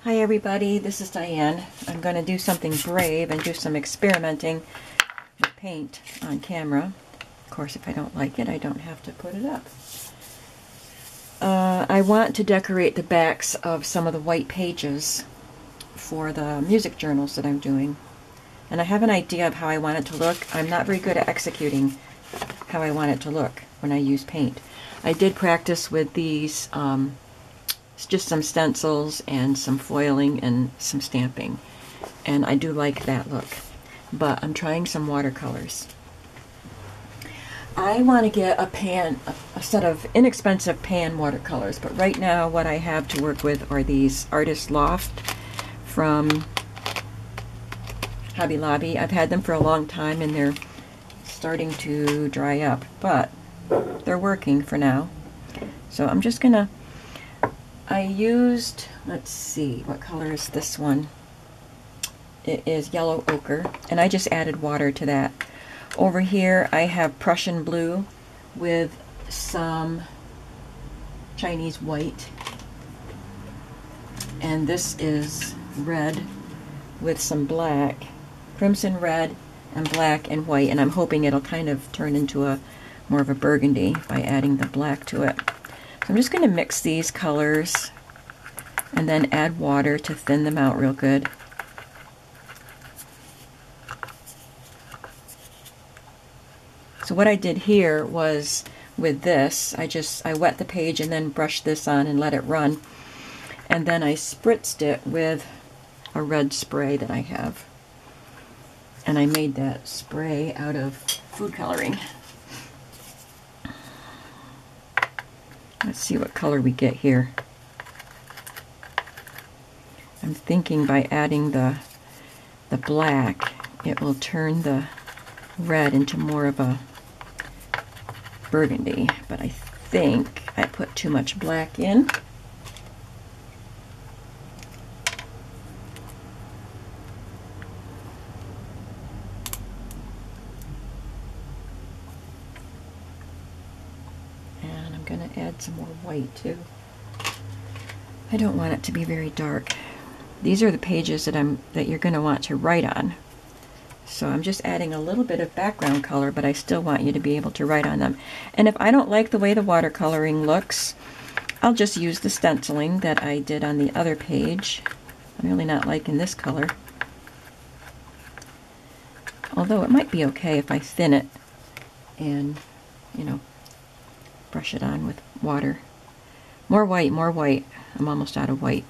Hi everybody, this is Diane. I'm going to do something brave and do some experimenting with paint on camera. Of course, if I don't like it, I don't have to put it up. I want to decorate the backs of some of the white pages for the music journals that I'm doing. And I have an idea of how I want it to look. I'm not very good at executing how I want it to look when I use paint. I did practice with these just some stencils and some foiling and some stamping, and I do like that look, but I'm trying some watercolors. I want to get a set of inexpensive pan watercolors, but right now what I have to work with are these Artist Loft from Hobby Lobby. I've had them for a long time and they're starting to dry up, but they're working for now. So I'm just gonna I used, let's see, what color is this one? It is yellow ochre, and I just added water to that. Over here I have Prussian blue with some Chinese white, and this is red with some black, crimson red and black and white, and I'm hoping it'll kind of turn into a more of a burgundy by adding the black to it. So I'm just going to mix these colors and then add water to thin them out real good. So what I did here was with this, I wet the page and then brushed this on and let it run. And then I spritzed it with a red spray that I have. And I made that spray out of food coloring. Let's see what color we get here. I'm thinking by adding the black, it will turn the red into more of a burgundy, but I think I put too much black in. Going to add some more white too. I don't want it to be very dark. These are the pages that you're going to want to write on. So I'm just adding a little bit of background color, but I still want you to be able to write on them. And if I don't like the way the watercoloring looks, I'll just use the stenciling that I did on the other page. I'm really not liking this color. Although it might be okay if I thin it and, you know, brush it on with water. More white, more white. I'm almost out of white.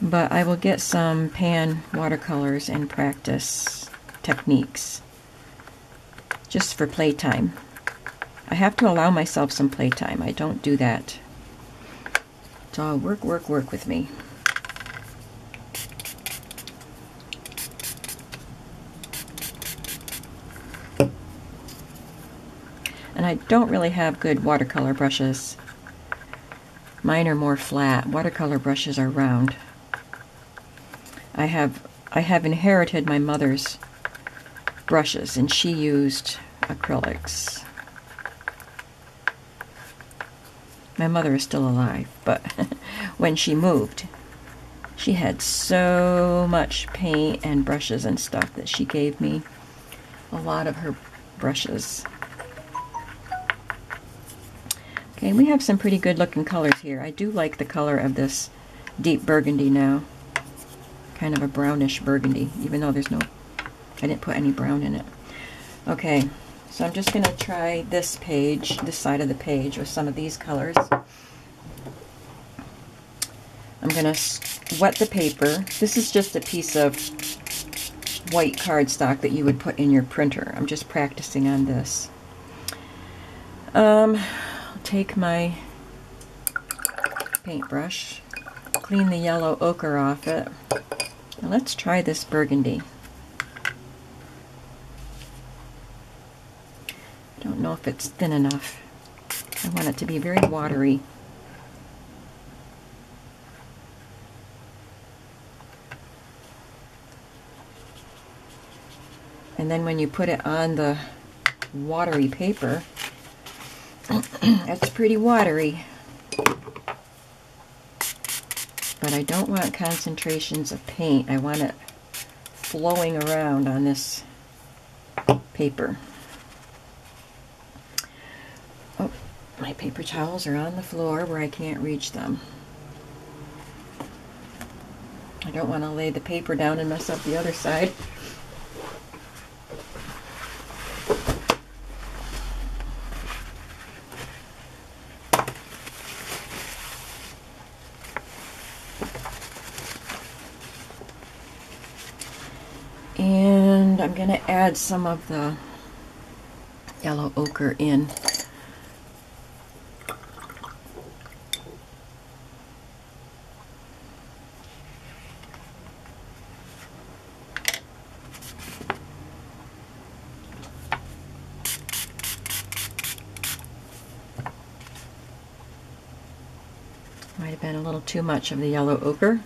But I will get some pan watercolors and practice techniques just for playtime. I have to allow myself some playtime. I don't do that. It's all work, work, work with me. And I don't really have good watercolor brushes. Mine are more flat. Watercolor brushes are round. I have inherited my mother's brushes, and she used acrylics. My mother is still alive, but when she moved, she had so much paint and brushes and stuff that she gave me a lot of her brushes. Okay, we have some pretty good looking colors here. I do like the color of this deep burgundy now. Kind of a brownish burgundy, even though I didn't put any brown in it. Okay, so I'm just going to try this page, this side of the page with some of these colors. I'm going to wet the paper. This is just a piece of white cardstock that you would put in your printer. I'm just practicing on this. Take my paintbrush, clean the yellow ochre off it. Now let's try this burgundy. I don't know if it's thin enough. I want it to be very watery. And then when you put it on the watery paper, it's pretty watery. but I don't want concentrations of paint. I want it flowing around on this paper. Oh, my paper towels are on the floor where I can't reach them. I don't want to lay the paper down and mess up the other side. And I'm going to add some of the yellow ochre in. Might have been a little too much of the yellow ochre.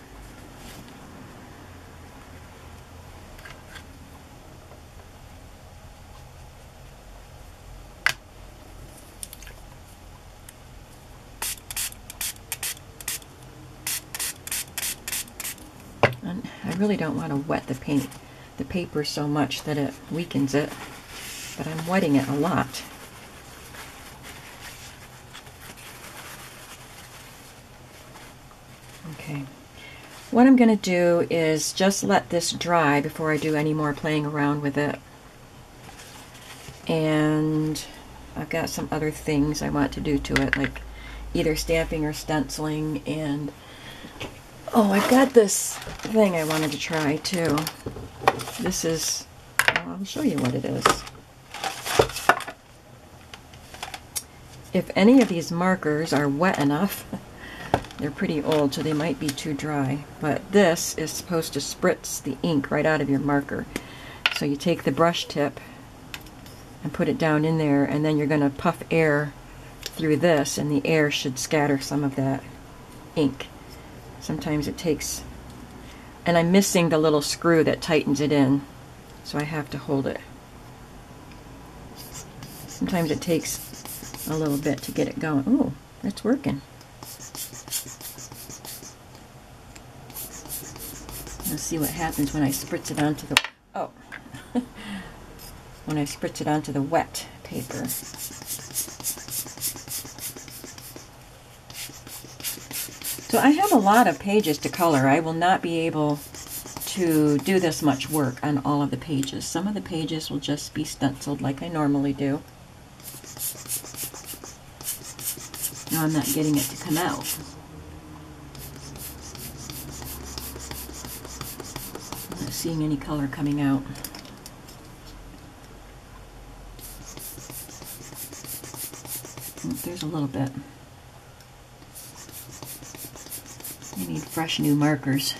And I really don't want to wet the paper so much that it weakens it, but I'm wetting it a lot. Okay, what I'm going to do is just let this dry before I do any more playing around with it. And I've got some other things I want to do to it, like either stamping or stenciling. And oh, I've got this thing I wanted to try too. This is, I'll show you what it is. If any of these markers are wet enough, they're pretty old, so they might be too dry, but this is supposed to spritz the ink right out of your marker. So you take the brush tip and put it down in there, and then you're going to puff air through this, and the air should scatter some of that ink. Sometimes it takes, and I'm missing the little screw that tightens it in, so I have to hold it. Sometimes it takes a little bit to get it going. Ooh, it's working. Let's see what happens when I spritz it onto the, oh, when I spritz it onto the wet paper. So I have a lot of pages to color. I will not be able to do this much work on all of the pages. Some of the pages will just be stenciled like I normally do. Now I'm not getting it to come out. I'm not seeing any color coming out. Oh, there's a little bit. I need fresh new markers.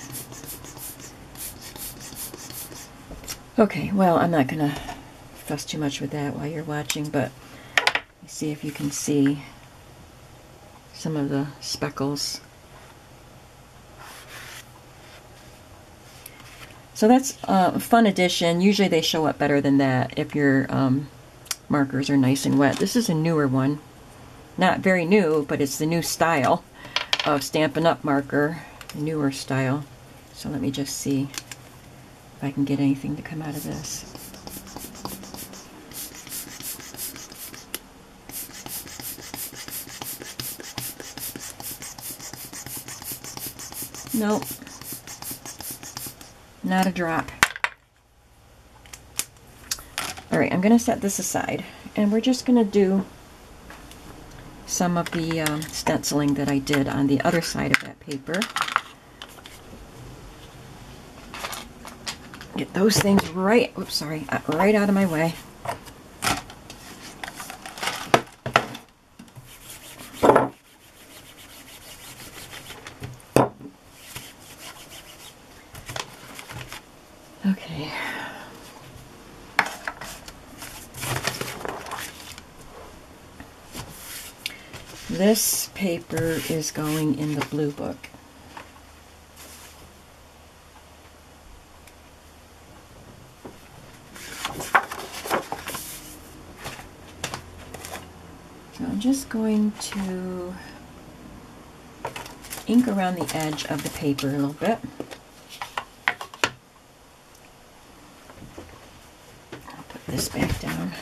Okay, well, I'm not going to fuss too much with that while you're watching, but see if you can see some of the speckles. So that's a fun addition. Usually they show up better than that if your markers are nice and wet. This is a newer one. Not very new, but it's the new style of Stampin' Up! Marker, the newer style. So let me just see if I can get anything to come out of this. Nope, not a drop. Alright, I'm going to set this aside, and we're just going to do some of the stenciling that I did on the other side of that paper. Get those things right, oops, sorry, right out of my way. Okay. This paper is going in the blue book. So I'm just going to ink around the edge of the paper a little bit. I'll put this back down.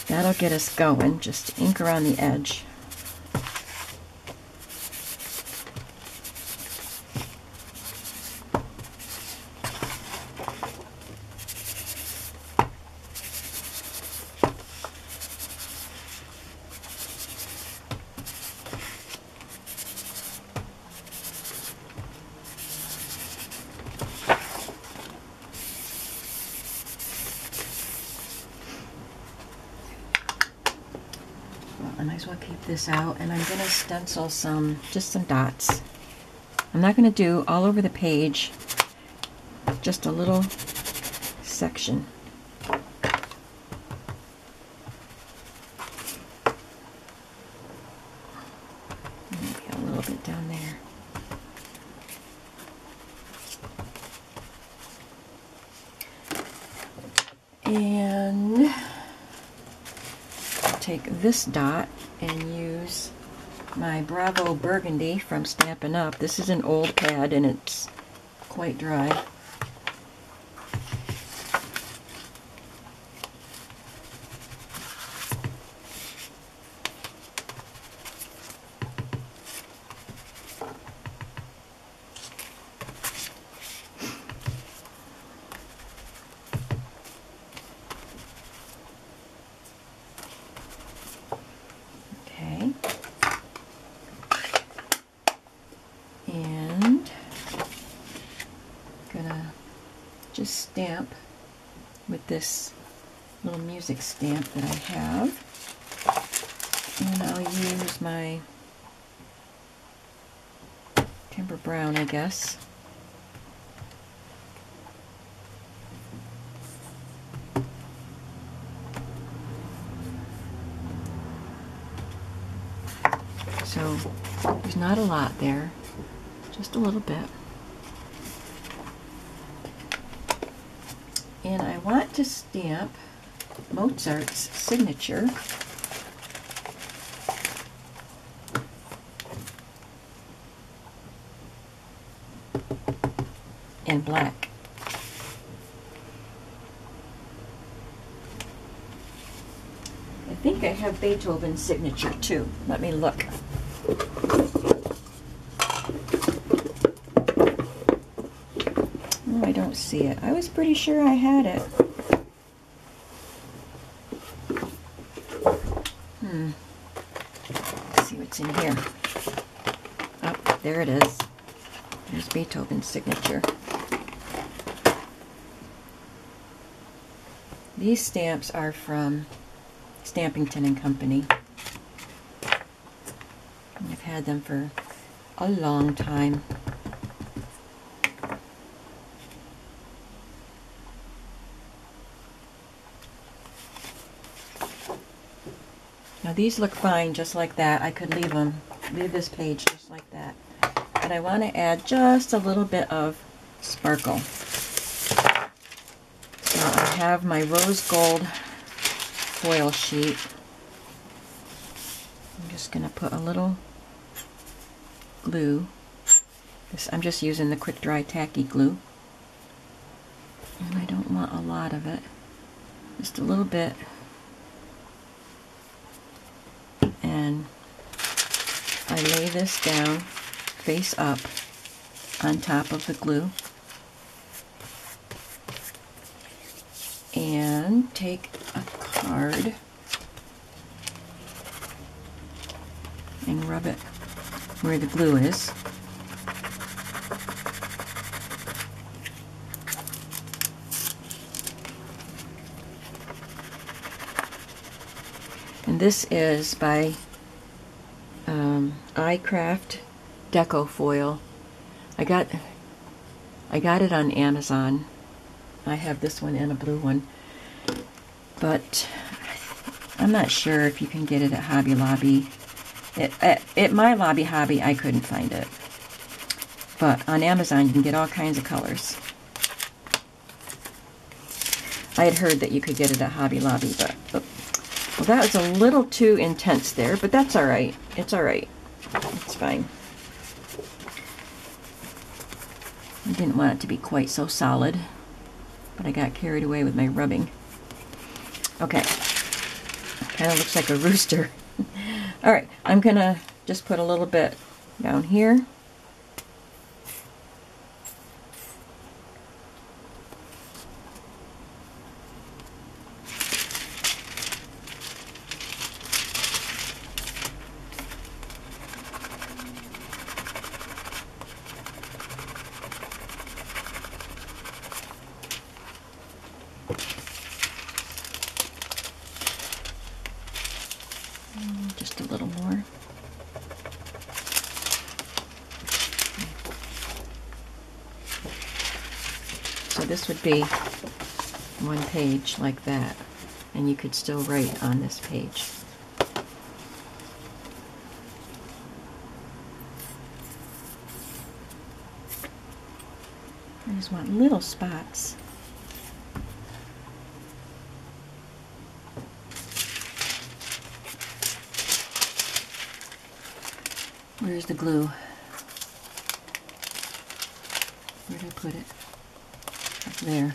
That'll get us going, just ink around the edge. I might as well keep this out, and I'm going to stencil just some dots. I'm not going to do all over the page, just a little section. Maybe a little bit down there. And take this dot and use my Bravo Burgundy from Stampin' Up. This is an old pad and it's quite dry. And gonna just stamp with this little music stamp that I have, and I'll use my Timber Brown, I guess. So there's not a lot there, just a little bit. And I want to stamp Mozart's signature in black. I think I have Beethoven's signature too. Let me look. Oh, I don't see it. I was pretty sure I had it. Let's see what's in here. Oh, there it is. There's Beethoven's signature. These stamps are from Stampington and Company. I've had them for a long time. Now these look fine just like that. I could leave this page just like that. But I want to add just a little bit of sparkle. So I have my rose gold foil sheet. I'm just going to put a little glue. I'm just using the quick dry tacky glue. And I don't want a lot of it. Just a little bit. And I lay this down face up on top of the glue. And take a card and rub it where the glue is. And this is by iCraft Deco Foil. I got I got it on Amazon. I have this one and a blue one. But I'm not sure if you can get it at Hobby Lobby. At my Lobby Hobby, I couldn't find it. But on Amazon, you can get all kinds of colors. I had heard that you could get it at Hobby Lobby, but well, that was a little too intense there, but that's all right. It's all right. It's fine. I didn't want it to be quite so solid, but I got carried away with my rubbing. Okay, kind of looks like a rooster. All right, I'm gonna just put a little bit down here. Just a little more. So this would be one page like that, and you could still write on this page. I just want little spots. Where's the glue? Where did I put it? Up there.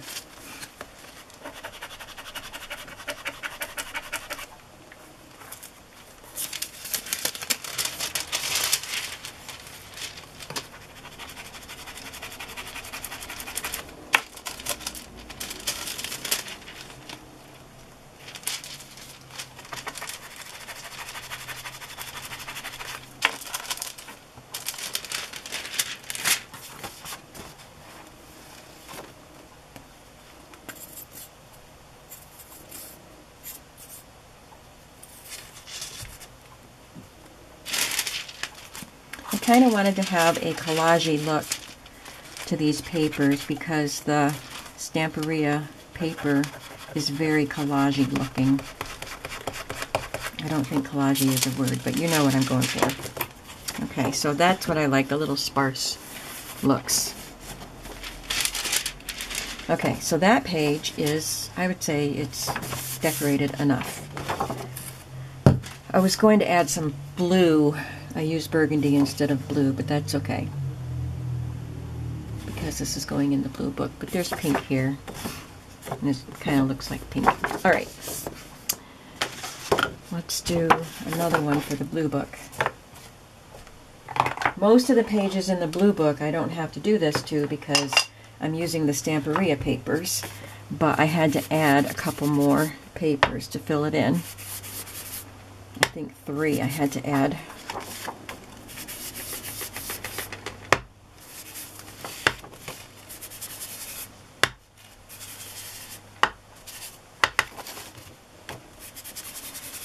I kind of wanted to have a collage-y look to these papers because the Stamperia paper is very collage-y looking. I don't think collage-y is a word, but you know what I'm going for. Okay, so that's what I like, the little sparse looks. Okay, so that page is, I would say it's decorated enough. I was going to add some blue. I used burgundy instead of blue, but that's okay, because this is going in the blue book. But there's pink here, and this kind of looks like pink. All right, let's do another one for the blue book. Most of the pages in the blue book I don't have to do this to because I'm using the Stamperia papers, but I had to add a couple more papers to fill it in. I think 3 I had to add.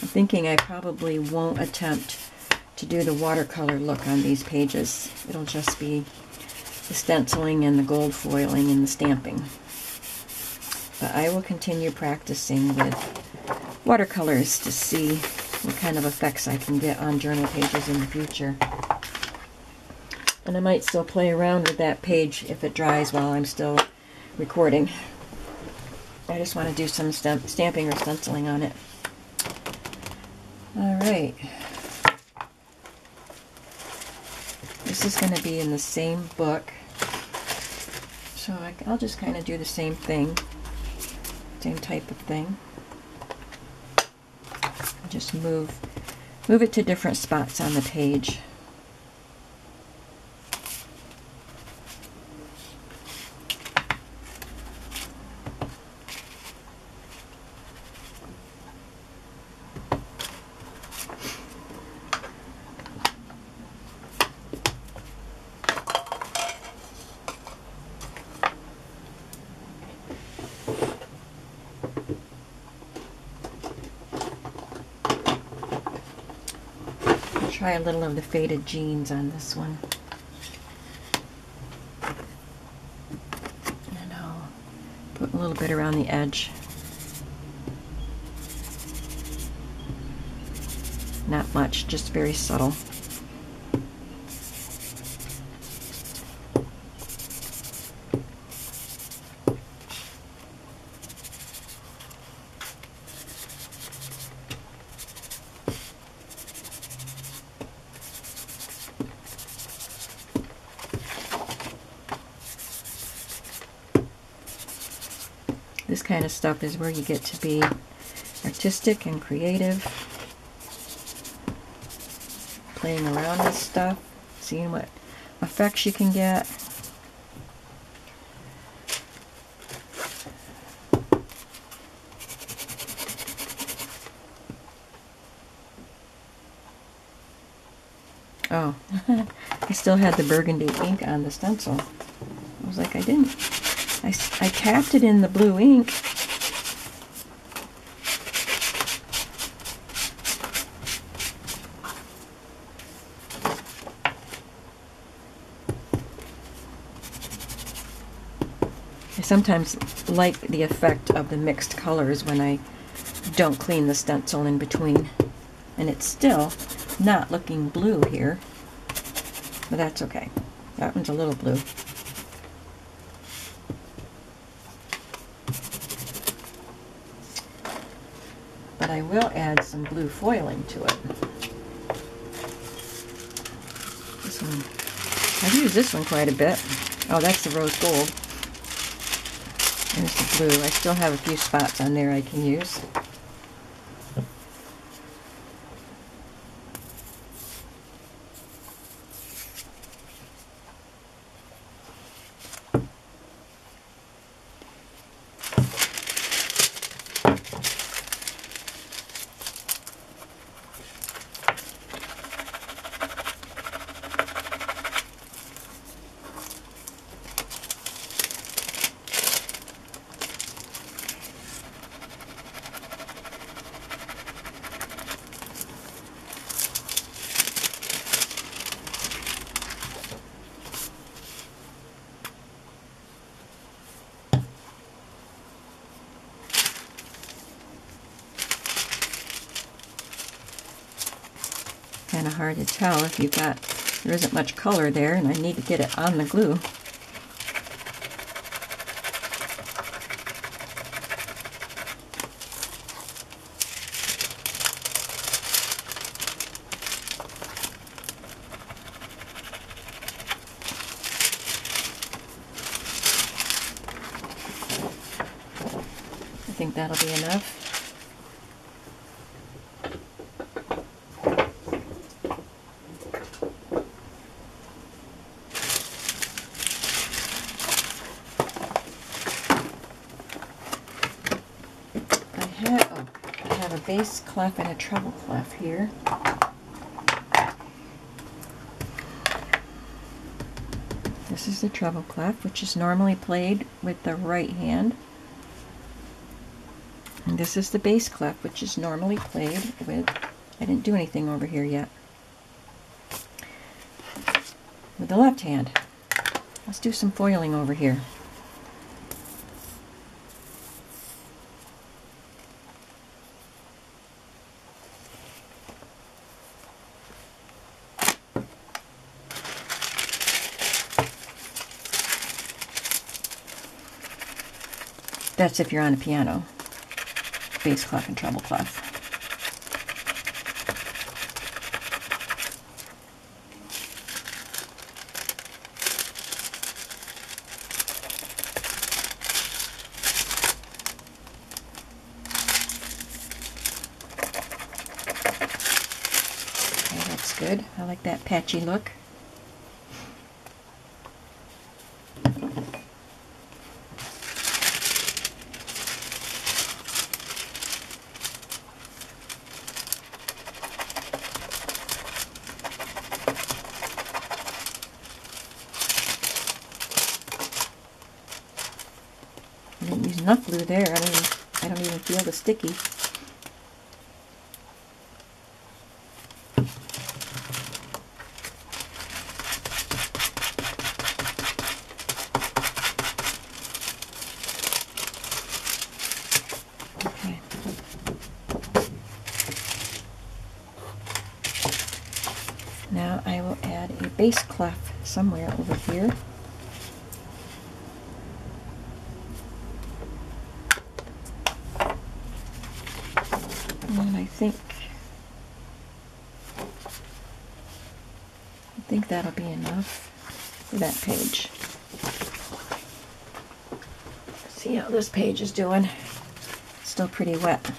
I'm thinking I probably won't attempt to do the watercolor look on these pages. It'll just be the stenciling and the gold foiling and the stamping. But I will continue practicing with watercolors to see what kind of effects I can get on journal pages in the future. And I might still play around with that page if it dries while I'm still recording. I just want to do some stamping or stenciling on it. Alright. This is going to be in the same book. So I'll just kind of do the same thing. Same type of thing. Just move it to different spots on the page. Try a little of the faded jeans on this one. a little bit around the edge. Not much, just very subtle. This kind of stuff is where you get to be artistic and creative, playing around with stuff, seeing what effects you can get. Oh, I still had the burgundy ink on the stencil. I was like, I didn't. I tapped it in the blue ink. I sometimes like the effect of the mixed colors when I don't clean the stencil in between. And it's still not looking blue here, but that's okay. That one's a little blue. But I will add some blue foiling to it. This one, I've used this one quite a bit. Oh, that's the rose gold. There's the blue. I still have a few spots on there I can use. Kind of hard to tell if you've got, there isn't much color there, and I need to get it on the glue. I think that'll be enough. I have a bass clef and a treble clef here. This is the treble clef, which is normally played with the right hand. And this is the bass clef, which is normally played with, I didn't do anything over here yet, with the left hand. Let's do some foiling over here. That's if you're on a piano. Bass clef and treble clef. Okay, that's good. I like that patchy look. I didn't use enough glue there. I don't even feel the sticky. bass clef somewhere over here. And I think that'll be enough for that page. See how this page is doing. Still pretty wet.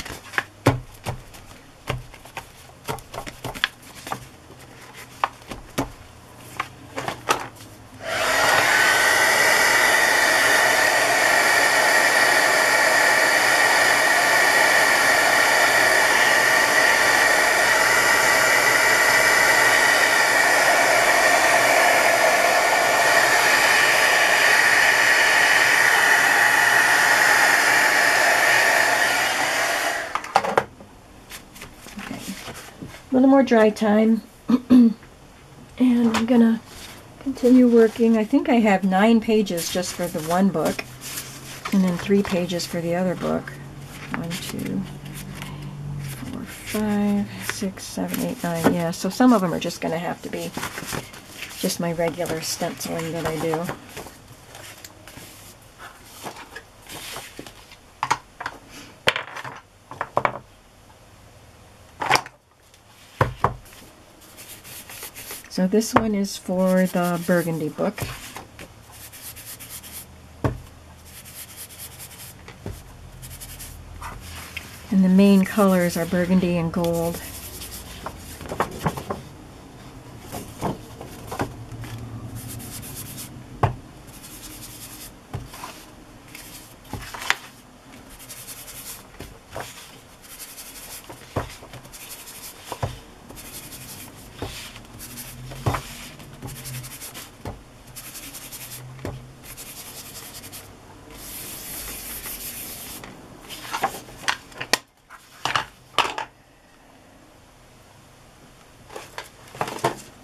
A little more dry time, and I'm gonna continue working. I think I have 9 pages just for the one book, and then 3 pages for the other book. 1, 2, 4, 5, 6, 7, 8, 9. Yeah, so some of them are just gonna have to be just my regular stenciling that I do. So this one is for the Burgundy book. And the main colors are burgundy and gold.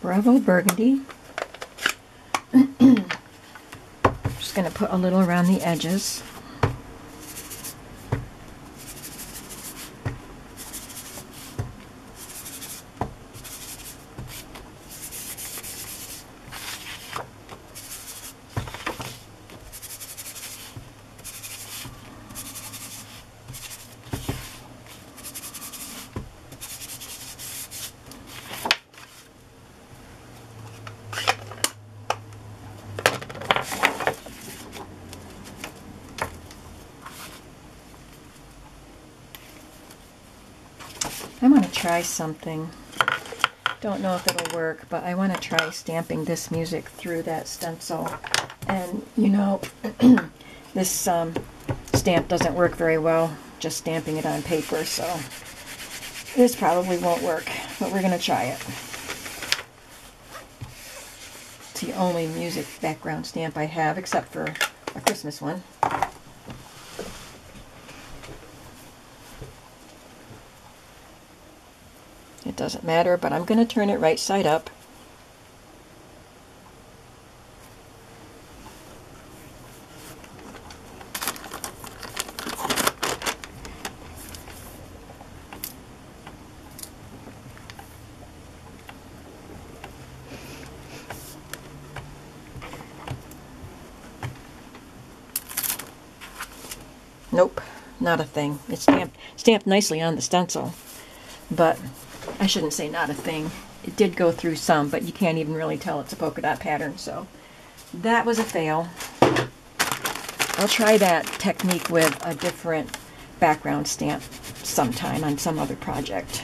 Bravo Burgundy. Just going to put a little around the edges. I'm going to try something. Don't know if it'll work, but I want to try stamping this music through that stencil. And you know, this stamp doesn't work very well just stamping it on paper, so this probably won't work, but we're going to try it. It's the only music background stamp I have, except for a Christmas one. It doesn't matter, but I'm going to turn it right side up. Nope, not a thing. It's stamped nicely on the stencil, but I shouldn't say not a thing. It did go through some, but you can't even really tell it's a polka dot pattern, so that was a fail. I'll try that technique with a different background stamp sometime on some other project.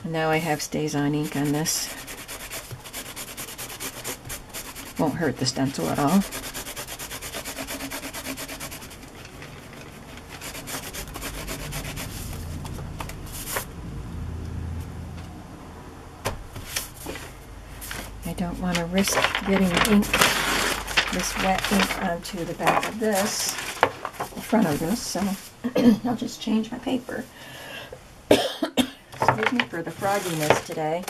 Now I have StazOn ink on this. Won't hurt the stencil at all. I don't want to risk getting ink, this wet ink, onto the back of this, the front of this, so I'll just change my paper. Excuse me for the frogginess today.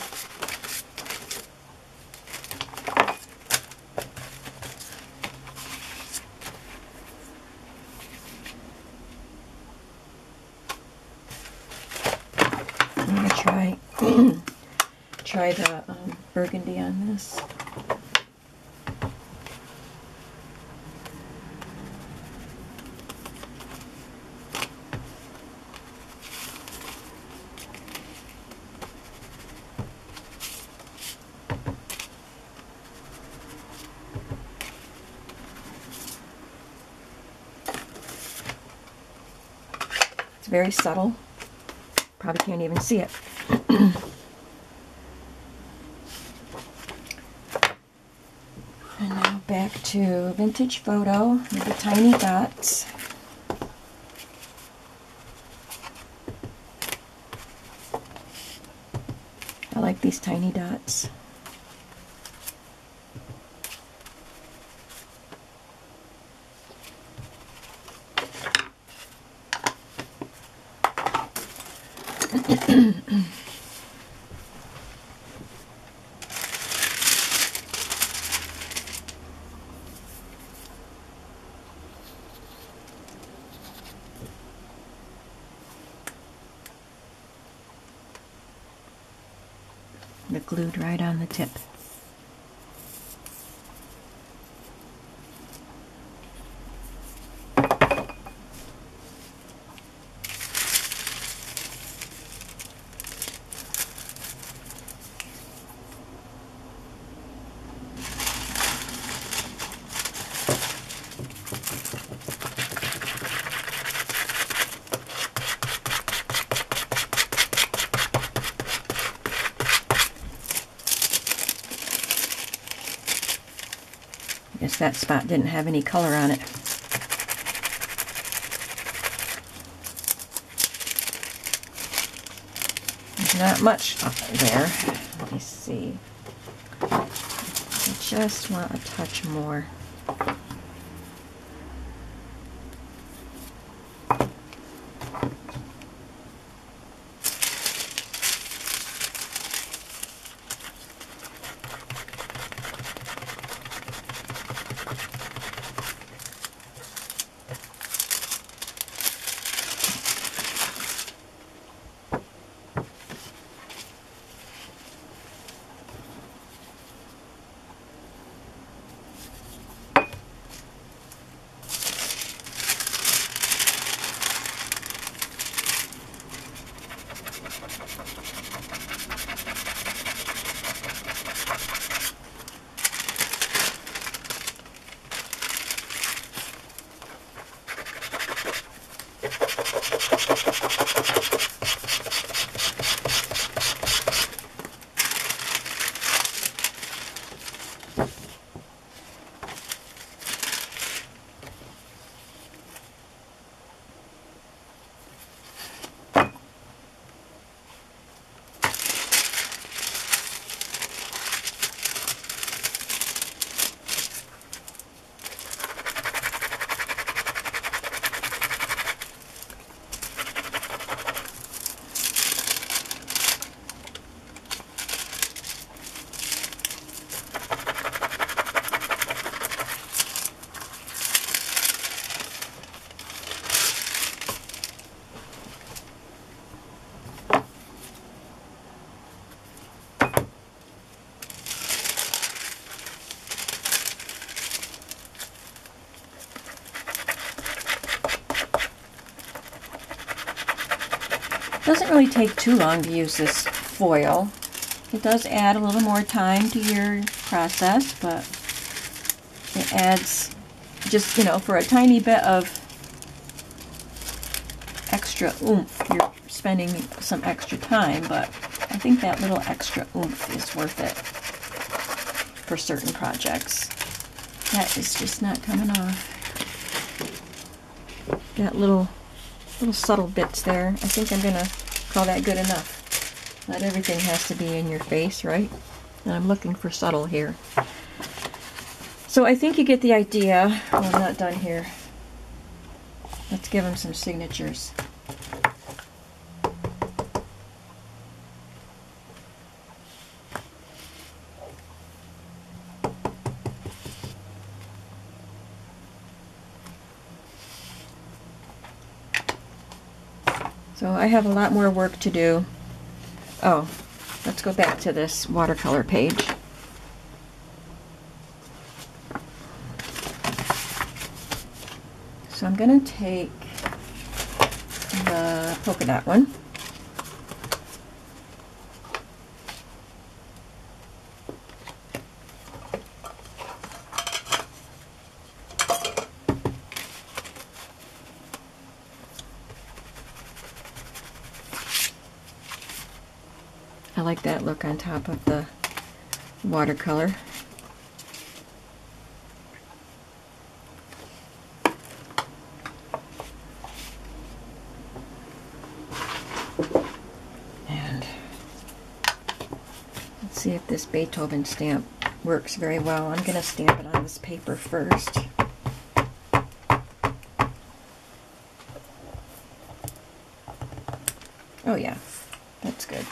try the burgundy on this. It's very subtle. Probably can't even see it. And now back to Vintage Photo with the tiny dots. I like these tiny dots. They're glued right on the tip. Guess that spot didn't have any color on it. There's not much there. Let me see. I just want a touch more. Doesn't really take too long to use this foil. It does add a little more time to your process, but it adds just, you know, for a tiny bit of extra oomph, you're spending some extra time, but I think that little extra oomph is worth it for certain projects. That is just not coming off. Got little subtle bits there. I think I'm gonna call that good enough. Not everything has to be in your face, right? And I'm looking for subtle here. So I think you get the idea. Well, I'm not done here. Let's give them some signatures. So I have a lot more work to do. Oh, let's go back to this watercolor page. So I'm going to take the polka dot one. I like that look on top of the watercolor. And let's see if this Beethoven stamp works very well. I'm going to stamp it on this paper first. Oh yeah, that's good.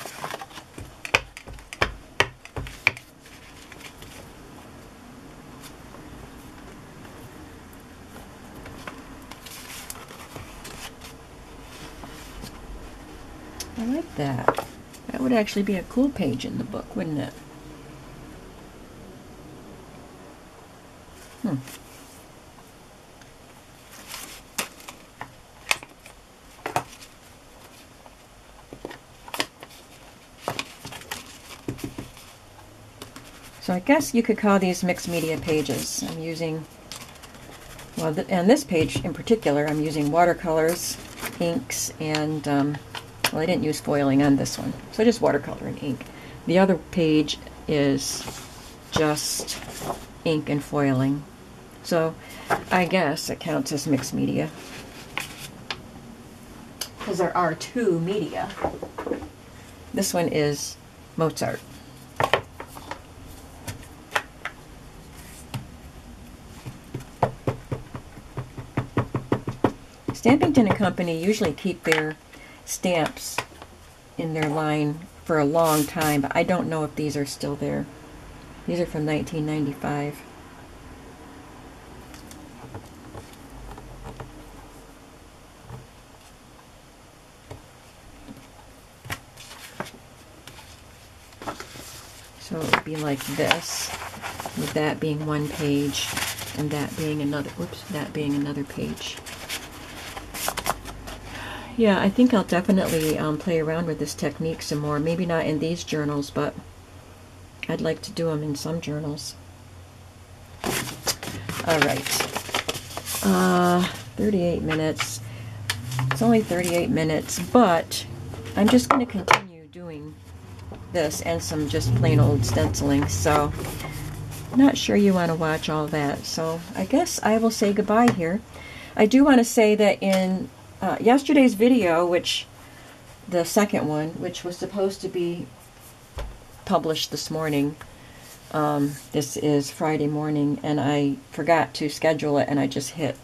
I like that. That would actually be a cool page in the book, wouldn't it? So I guess you could call these mixed media pages. I'm using, well, and this page in particular, I'm using watercolors, inks, and, well, I didn't use foiling on this one, so just watercolor and ink. The other page is just ink and foiling. So I guess it counts as mixed media, because there are two media. This one is Mozart. Stampington and Company usually keep their stamps in their line for a long time, but I don't know if these are still there. These are from 1995. So it would be like this, with that being one page and that being another, whoops, that being another page. Yeah, I think I'll definitely play around with this technique some more. Maybe not in these journals, but I'd like to do them in some journals. All right. 38 minutes. It's only 38 minutes, but I'm just going to continue doing this and some just plain old stenciling. So I'm not sure you want to watch all that. So I guess I will say goodbye here. I do want to say that in yesterday's video, which the second one, which was supposed to be published this morning, this is Friday morning, and I forgot to schedule it, and I just hit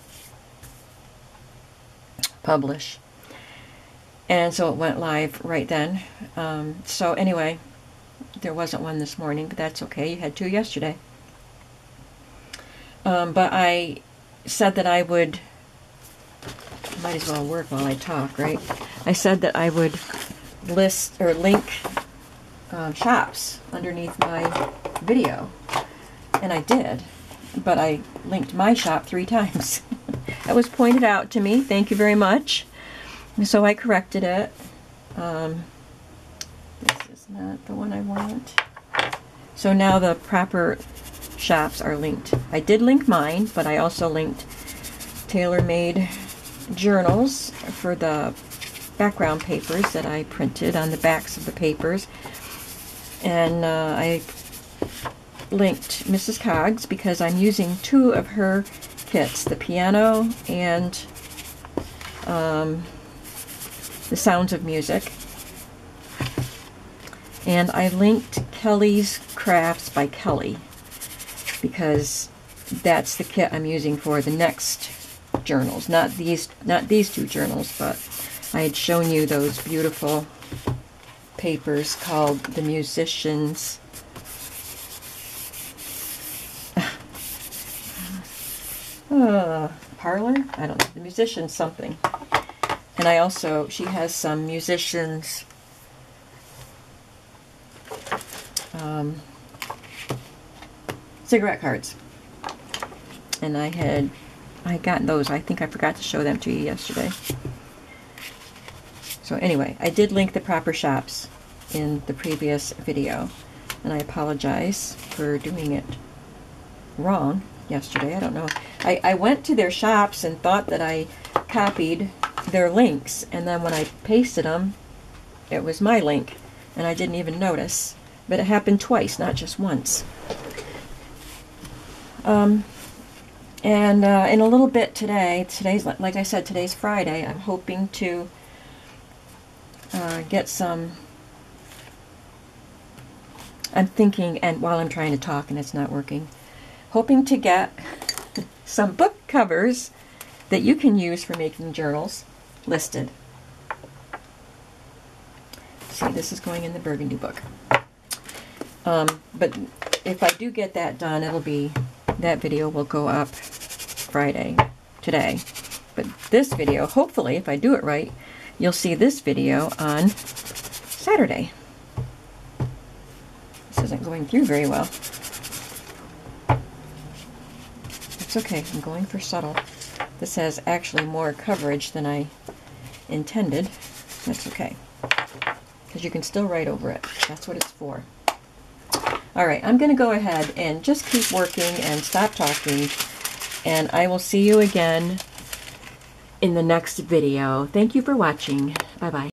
publish, and so it went live right then. So anyway, there wasn't one this morning, but that's okay. You had two yesterday. But I said that I would, might as well work while I talk, right? I said that I would list or link shops underneath my video, and I did, but I linked my shop 3 times. That was pointed out to me. Thank you very much. So I corrected it. This is not the one I want. So now the proper shops are linked. I did link mine, but I also linked tailor-made journals for the background papers that I printed on the backs of the papers. And I linked Mrs. Coggs because I'm using 2 of her kits, the piano and the Sounds of Music. And I linked Kelly's Crafts by Kelly because that's the kit I'm using for the next journals. Not these 2 journals, but I had shown you those beautiful papers called The Musicians. Parlor? I don't know. The Musicians something. And I also, she has some musicians cigarette cards. And I had gotten those. I think I forgot to show them to you yesterday. So anyway, I did link the proper shops in the previous video, and I apologize for doing it wrong yesterday. I don't know. I went to their shops and thought that I copied their links, and then when I pasted them, it was my link, and I didn't even notice. But it happened twice, not just once. And in a little bit today's, like I said, today's Friday, I'm hoping to get some, I'm thinking, and while I'm trying to talk and it's not working, hoping to get some book covers that you can use for making journals listed. See, this is going in the Burgundy book. But if I do get that done, that video will go up Friday, today. But this video, hopefully, if I do it right, you'll see this video on Saturday. This isn't going through very well. It's okay, I'm going for subtle. This has actually more coverage than I intended. That's okay, because you can still write over it. That's what it's for. Alright, I'm going to go ahead and just keep working and stop talking, and I will see you again in the next video. Thank you for watching. Bye-bye.